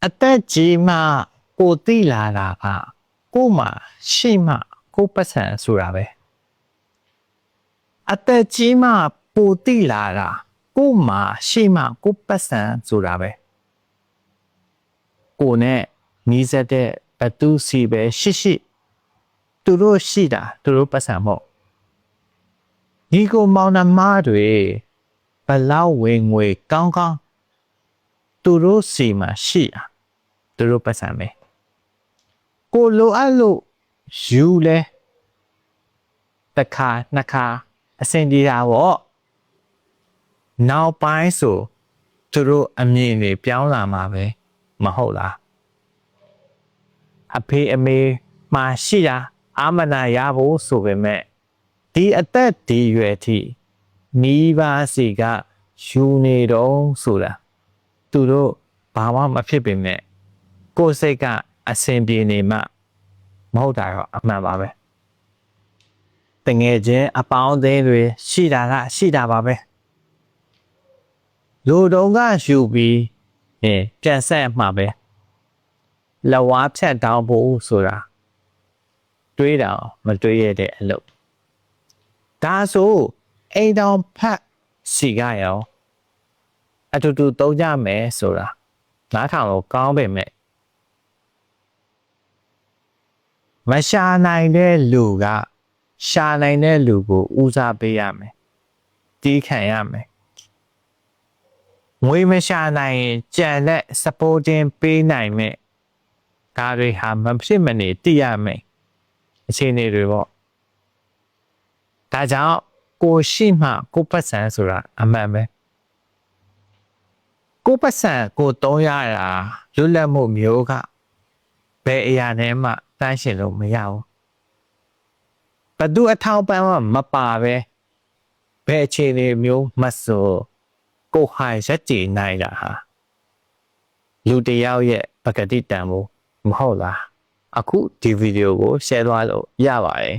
အသက်ကြီးမှကိုသိလာတာကကို့မှာရှိမှကိုပတ်စံဆိုတာပဲအသက်ကြီးမှပိုသိလာတာကို့မှာရှိမှကိုပတ်စံဆိုတာပဲကိုနဲ့နီးစပ်တဲ့ဘသူစီပဲရှိသူတို့ရှိတာသူတို့ပတ်စံမို့ဒီကိုမောင်နှမတွေဘလောက်ဝင်ငွေကောင်းသူတို့စီမှာရှိတာသူတို့ပတ်စံပဲကိုလိုအပ်လို့ယူလဲတစ်ခါနှစ်ခါအဆင်ပြေတာပေါ့နောက်ပိုင်းဆိုသူတို့အမြင်တွေပြောင်းလာမှာပဲမဟုတ်လားအဖေအမေမှာရှိတာအာမနာရဖို့ဆိုပေမဲ့ဒီအသက်ဒီရွယ်ထိမိဘစီကယူနေတော့ဆိုတာသူတို့ဘာမှမဖြစ်ပေမဲ့ကိုယ်စိတ်ကအဆင်ပြေနေမှမဟုတ်တာတော့အမှန်ပါပဲတငယ်ချင်းအပေါင်းအသင်းတွေရှိတာကရှိတာပါပဲလူတုံးကယူပြီးပြန်ဆက်မှာပဲလက်ဝါးဖြတ်တောင်းဖို့ဆိုတာတွေးတာမတွေးရတဲ့အလုပ်ဒါဆိုအိမ်တော်ဖတ်စီကရောအတူတူသုံးကြမယ်ဆိုတာနားထောင်လို့ကောင်းပေမဲ့မရှာနိုင်တဲ့လူကရှာနိုင်တဲ့လူကိုဦးစားပေးရမယ်တီးခံရမယ်ငွေမရှာနိုင်ရင်ကြံတဲ့ supporting ပေးနိုင်မဲ့ဒါတွေဟာမဖြစ်မနေသိရမယ်အခြေအနေတွေပေါ့ဒါကြောင့်ကိုရှိမှကိုပတ်စံဆိုတာအမှန်ပဲကိုပတ်စံကိုတုံးရတာလွတ်လပ်မှုမျိုးကဘယ်အရာနဲ့မှတန်းရှင်လို့မရဘူးဘသူအထောက်ပံ့မှမပါပဲဘယ်အခြေအနေမျိုးမဆိုကိုဟိုင်ရက်ကြည်နိုင်တာဟာလူတယောက်ရဲ့ပကတိတန်ဖို့မဟုတ်လားအခုဒီဗီဒီယိုကို share သွားလို့ရပါတယ်